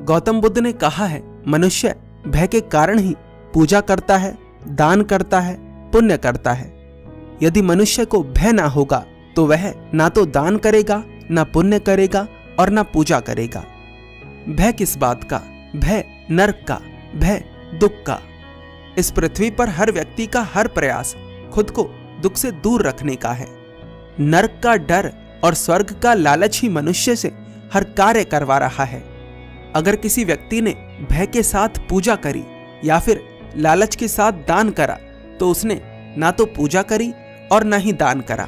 गौतम बुद्ध ने कहा है, मनुष्य भय के कारण ही पूजा करता है, दान करता है, पुण्य करता है। यदि मनुष्य को भय ना होगा तो वह ना तो दान करेगा, ना पुण्य करेगा और ना पूजा करेगा। भय किस बात का? भय नरक का, भय दुख का। इस पृथ्वी पर हर व्यक्ति का हर प्रयास खुद को दुख से दूर रखने का है। नरक का डर और स्वर्ग का लालच ही मनुष्य से हर कार्य करवा रहा है। अगर किसी व्यक्ति ने भय के साथ पूजा करी या फिर लालच के साथ दान करा तो उसने ना तो पूजा करी और ना ही दान करा।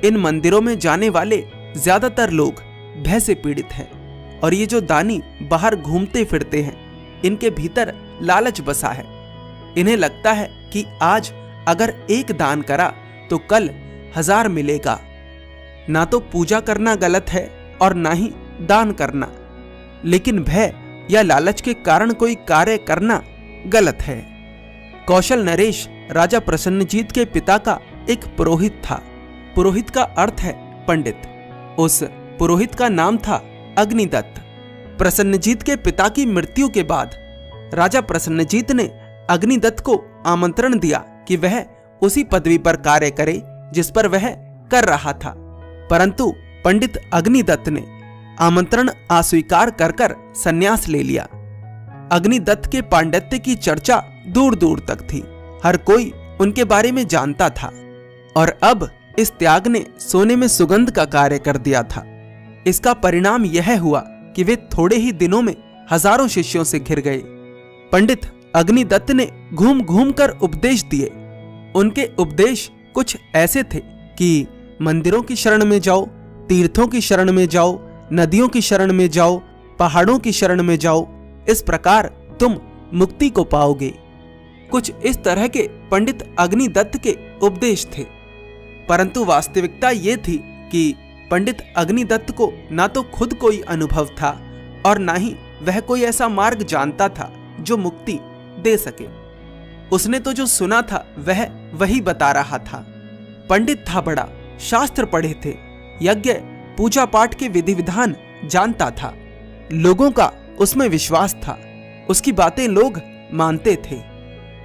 इन मंदिरों में जाने वाले ज्यादातर लोग भय से पीड़ित हैं और ये जो दानी बाहर घूमते फिरते हैं, इनके भीतर लालच बसा है। इन्हें लगता है कि आज अगर एक दान करा तो कल 1000 मिलेगा। ना तो पूजा करना गलत है और ना ही दान करना, लेकिन भय या लालच के कारण कोई कार्य करना गलत है। कौशल नरेश राजा प्रसन्नजीत के पिता का एक पुरोहित था। पुरोहित का अर्थ है पंडित। उस पुरोहित का नाम था अग्निदत्त। प्रसन्नजीत के पिता की मृत्यु के बाद राजा प्रसन्नजीत ने अग्निदत्त को आमंत्रण दिया कि वह उसी पदवी पर कार्य करे जिस पर वह कर रहा था, परंतु पंडित अग्निदत्त ने आमंत्रण अस्वीकार कर संन्यास ले लिया। अग्निदत्त के पांडित्य की चर्चा दूर दूर तक थी। हर कोई उनके बारे में जानता था और अब इस त्याग ने सोने में सुगंध का कार्य कर दिया था। इसका परिणाम यह हुआ कि वे थोड़े ही दिनों में हजारों शिष्यों से घिर गए। पंडित अग्निदत्त ने घूम घूम कर उपदेश दिए। उनके उपदेश कुछ ऐसे थे कि मंदिरों की शरण में जाओ, तीर्थों की शरण में जाओ, नदियों की शरण में जाओ, पहाड़ों की शरण में जाओ, इस प्रकार तुम मुक्ति को पाओगे। कुछ इस तरह के पंडित अग्निदत्त के उपदेश थे, परंतु वास्तविकता ये थी कि पंडित अग्निदत्त को ना तो खुद कोई अनुभव था और ना ही वह कोई ऐसा मार्ग जानता था जो मुक्ति दे सके। उसने तो जो सुना था वह वही बता रहा था। पंडित था बड़ा, शास्त्र पढ़े थे, यज्ञ पूजा पाठ के विधि विधान जानता था, लोगों का उसमें विश्वास था, उसकी बातें लोग मानते थे।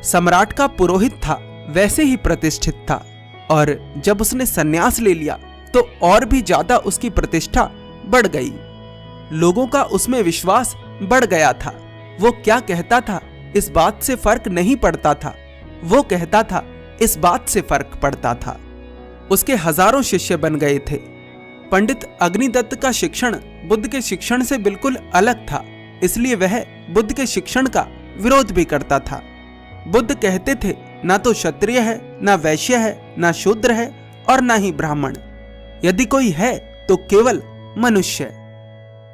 सम्राट का पुरोहित था, वैसे ही प्रतिष्ठित था, और जब उसने संन्यास ले लिया तो और भी ज्यादा उसकी प्रतिष्ठा बढ़ गई। लोगों का उसमें विश्वास बढ़ गया था। वो क्या कहता था इस बात से फर्क नहीं पड़ता था, वो कहता था इस बात से फर्क पड़ता था। उसके हजारों शिष्य बन गए थे। पंडित अग्निदत्त का शिक्षण बुद्ध के शिक्षण से बिल्कुल अलग था, इसलिए वह बुद्ध के शिक्षण का विरोध भी करता था। बुद्ध कहते थे ना तो क्षत्रिय है, ना वैश्य है, ना शूद्र है और ना ही ब्राह्मण। यदि कोई है तो केवल मनुष्य।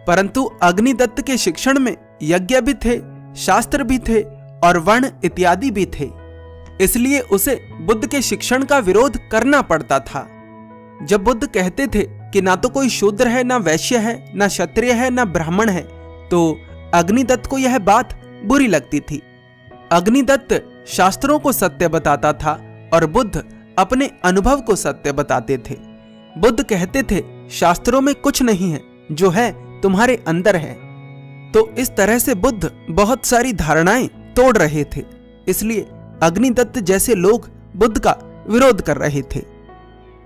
परंतु अग्निदत्त के शिक्षण में यज्ञ भी थे, शास्त्र भी थे और वर्ण इत्यादि भी थे, इसलिए उसे बुद्ध के शिक्षण का विरोध करना पड़ता था। जब बुद्ध कहते थे कि ना तो कोई शूद्र है, ना वैश्य है, ना क्षत्रिय है, ना ब्राह्मण है, तो अग्निदत्त को यह बात बुरी लगती थी। अग्निदत्त शास्त्रों को सत्य बताता था और बुद्ध अपने अनुभव को सत्य बताते थे। बुद्ध कहते थे शास्त्रों में कुछ नहीं है, जो है तुम्हारे अंदर है। तो इस तरह से बुद्ध बहुत सारी धारणाएं तोड़ रहे थे, इसलिए अग्निदत्त जैसे लोग बुद्ध का विरोध कर रहे थे।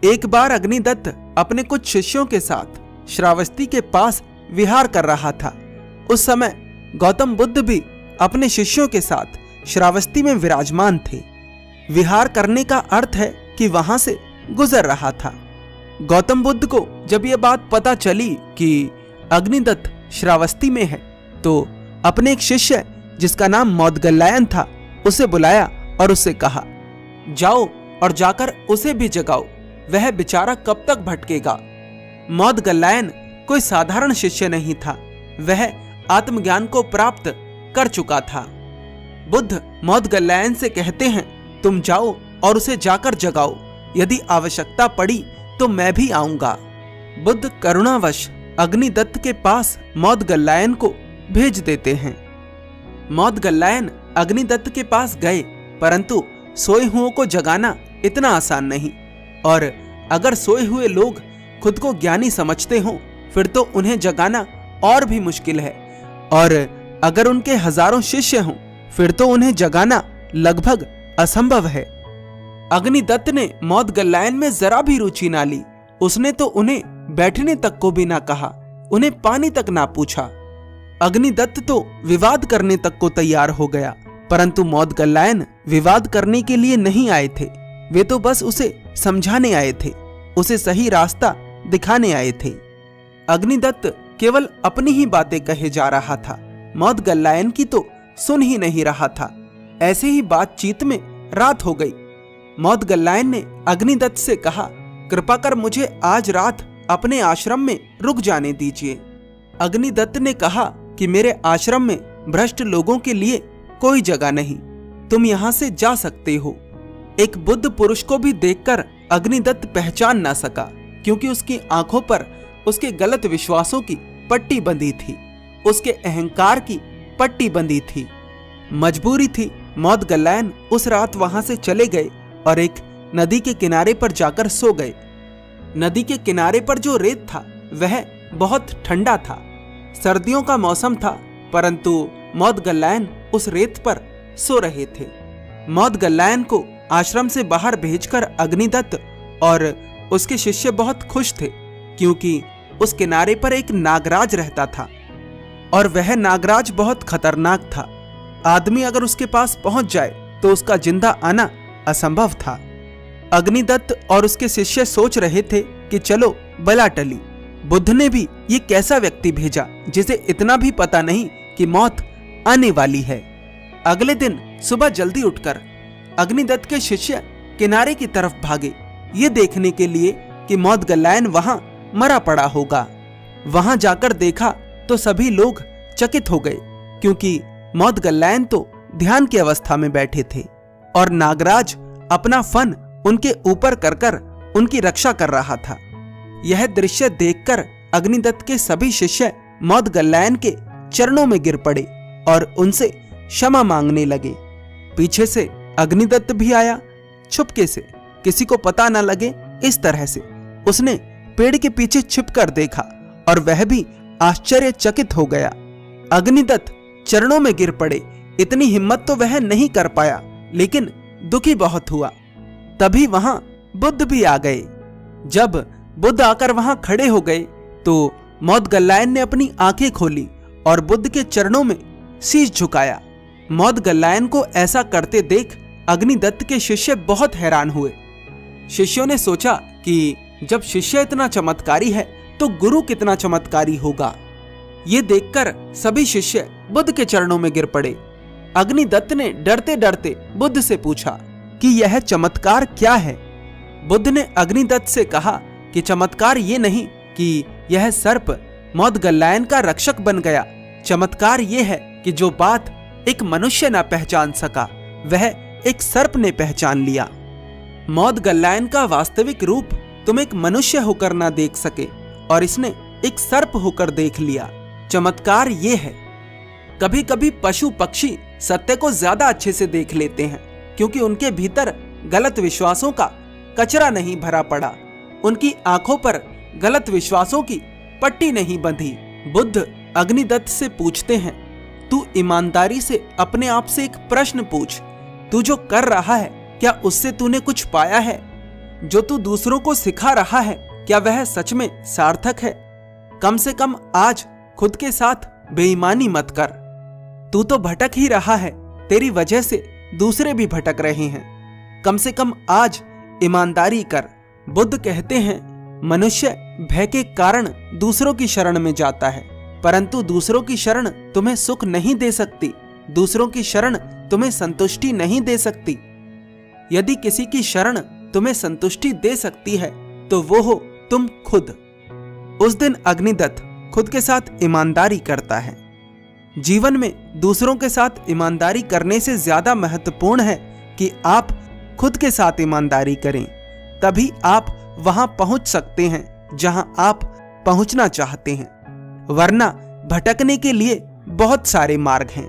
एक बार अग्निदत्त अपने कुछ शिष्यों के साथ श्रावस्ती के पास विहार कर रहा था। उस समय गौतम बुद्ध भी अपने शिष्यों के साथ श्रावस्ती में विराजमान थे। विहार करने का अर्थ है कि वहां से गुजर रहा था। गौतम बुद्ध को जब यह बात पता चली कि अग्निदत्त श्रावस्ती में है, तो अपने एक शिष्य जिसका नाम मौदगल्यायन था उसे बुलाया और उससे कहा, जाओ और जाकर उसे भी जगाओ, वह बेचारा कब तक भटकेगा। मौदगल्यायन कोई साधारण शिष्य नहीं था, वह आत्मज्ञान को प्राप्त कर चुका था। बुद्ध मौदगल्यायन से कहते हैं, तुम जाओ और उसे जाकर जगाओ, यदि आवश्यकता पड़ी तो मैं भी आऊंगा। बुद्ध करुणावश अग्निदत्त के पास मौदगल्यायन को भेज देते हैं। मौदगल्यायन अग्निदत्त के पास गए, परंतु सोए हुओं को जगाना इतना आसान नहीं, और अगर सोए हुए लोग खुद को ज्ञानी समझते हों फिर तो उन्हें जगाना और भी मुश्किल है, और अगर उनके हजारों शिष्य हों फिर तो उन्हें जगाना लगभग असंभव है। अग्निदत्त ने मौदगल्यायन में जरा भी रुचि ना ली। उसने तो उन्हें बैठने तक को भी ना कहा, उन्हें पानी तक ना पूछा। अग्निदत्त तो विवाद करने तक को तैयार हो गया, परंतु मौदगल्यायन विवाद करने के लिए नहीं आए थे। वे तो बस उसे समझाने आए थे, उसे सही रास्ता दिखाने आए थे। अग्निदत्त केवल अपनी ही बातें कहे जा रहा था, मौदगल्यायन की तो सुन ही नहीं रहा था। ऐसे ही बातचीत में रात हो गई। मौदगल्यायन ने अग्निदत्त से कहा, कृपा कर मुझे आज रात अपने आश्रम में रुक जाने दीजिए। अग्निदत्त ने कहा कि मेरे आश्रम में भ्रष्ट लोगों के लिए कोई जगह नहीं, तुम यहां से जा सकते हो। एक बुद्ध पुरुष को भी देखकर अग्निदत्त पहचान ना सका, क्योंकि उसकी आंखों पर उसके गलत विश्वासों की पट्टी बंधी थी, उसके अहंकार की पट्टी बंधी थी। मजबूरी थी, मौदगल्यायन उस रात वहां से चले गए और एक नदी के किनारे पर जाकर सो गए। नदी के किनारे पर जो रेत था वह बहुत ठंडा था। सर्दियों का मौसम था, परंतु मौदगल्यायन उस रेत पर सो रहे थे। मौदगल्यायन को आश्रम से बाहर भेजकर अग्निदत्त और उसके शिष्य बहुत खुश थे, क्योंकि उस किनारे पर एक नागराज रहता था और वह नागराज बहुत खतरनाक था। आदमी अगर उसके पास पहुंच जाए तो उसका जिंदा आना असंभव था। अग्निदत्त और उसके शिष्य सोच रहे थे कि चलो बला टली, बुद्ध ने भी ये कैसा व्यक्ति भेजा जिसे इतना भी पता नहीं कि मौत आने वाली है। अगले दिन सुबह जल्दी उठकर अग्निदत्त के शिष्य किनारे की तरफ भागे, ये देखने के लिए कि मौदगल्यायन वहां मरा पड़ा होगा। वहां जाकर देखा तो सभी लोग चकित हो गए, क्योंकि मौदगल्यायन तो ध्यान की अवस्था में बैठे थे और नागराज अपना फन उनके ऊपर कर उनकी रक्षा कर रहा था। यह दृश्य देखकर अग्निदत्त के सभी शिष्य मौदगल्यायन के चरणों में गिर पड़े और उनसे क्षमा मांगने लगे। पीछे से अग्निदत्त भी आया, छुपके से, किसी को पता न लगे इस तरह से। उसने पेड़ के पीछे छिपकर देखा और वह भी आश्चर्यचकित हो गया। अग्निदत्त चरणों में गिर पड़े। इतनी हिम्मत तो वह नहीं कर पाया, लेकिन दुखी बहुत हुआ। तभी वहां बुद्ध भी आ गए। जब बुद्ध आकर वहां खड़े हो गए तो मौदगल्यायन ने अपनी आंखें खोली और बुद्ध के चरणों में शीश झुकाया। मौदगल्यायन को ऐसा करते देख अग्निदत्त के शिष्य बहुत हैरान हुए। शिष्यों ने सोचा कि जब शिष्य इतना चमत्कारी है तो गुरु कितना चमत्कारी होगा। ये देखकर सभी शिष्य बुद्ध के चरणों में गिर पड़े। अग्निदत्त ने डरते डरते बुद्ध से पूछा कि यह चमत्कार क्या है। बुद्ध ने अग्निदत्त से कहा कि चमत्कार ये नहीं कि यह सर्प मौदगल्यायन का रक्षक बन गया। चमत्कार ये है कि जो बात एक मनुष्य न पहचान सका वह एक सर्प ने पहचान लिया। मौदगल्यायन का वास्तविक रूप तुम एक मनुष्य होकर ना देख सके और इसने एक सर्प होकर देख लिया। चमत्कार ये है। कभी कभी पशु पक्षी सत्य को ज्यादा अच्छे से देख लेते हैं, क्योंकि उनके भीतर गलत विश्वासों का कचरा नहीं भरा पड़ा, उनकी आंखों पर गलत विश्वासों की पट्टी नहीं बंधी। बुद्ध अग्निदत्त से पूछते हैं, तू ईमानदारी से अपने आप से एक प्रश्न पूछ, तू जो कर रहा है क्या उससे तूने कुछ पाया है? जो तू दूसरों को सिखा रहा है क्या वह सच में सार्थक है? कम से कम आज खुद के साथ बेईमानी मत कर। तू तो भटक ही रहा है, तेरी वजह से दूसरे भी भटक रहे हैं। कम से कम आज ईमानदारी कर। बुद्ध कहते हैं, मनुष्य भय के कारण दूसरों की शरण में जाता है, परंतु दूसरों की शरण तुम्हें सुख नहीं दे सकती, दूसरों की शरण तुम्हें संतुष्टि नहीं दे सकती। यदि किसी की शरण तुम्हें संतुष्टि दे सकती है तो वो हो तुम खुद। उस दिन अग्निदत्त खुद के साथ ईमानदारी करता है। जीवन में दूसरों के साथ ईमानदारी करने से ज्यादा महत्वपूर्ण है कि आप खुद के साथ ईमानदारी करें, तभी आप वहां पहुंच सकते हैं जहां आप पहुंचना चाहते हैं। वरना भटकने के लिए बहुत सारे मार्ग हैं।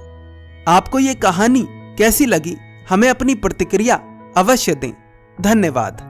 आपको ये कहानी कैसी लगी हमें अपनी प्रतिक्रिया अवश्य दें। धन्यवाद।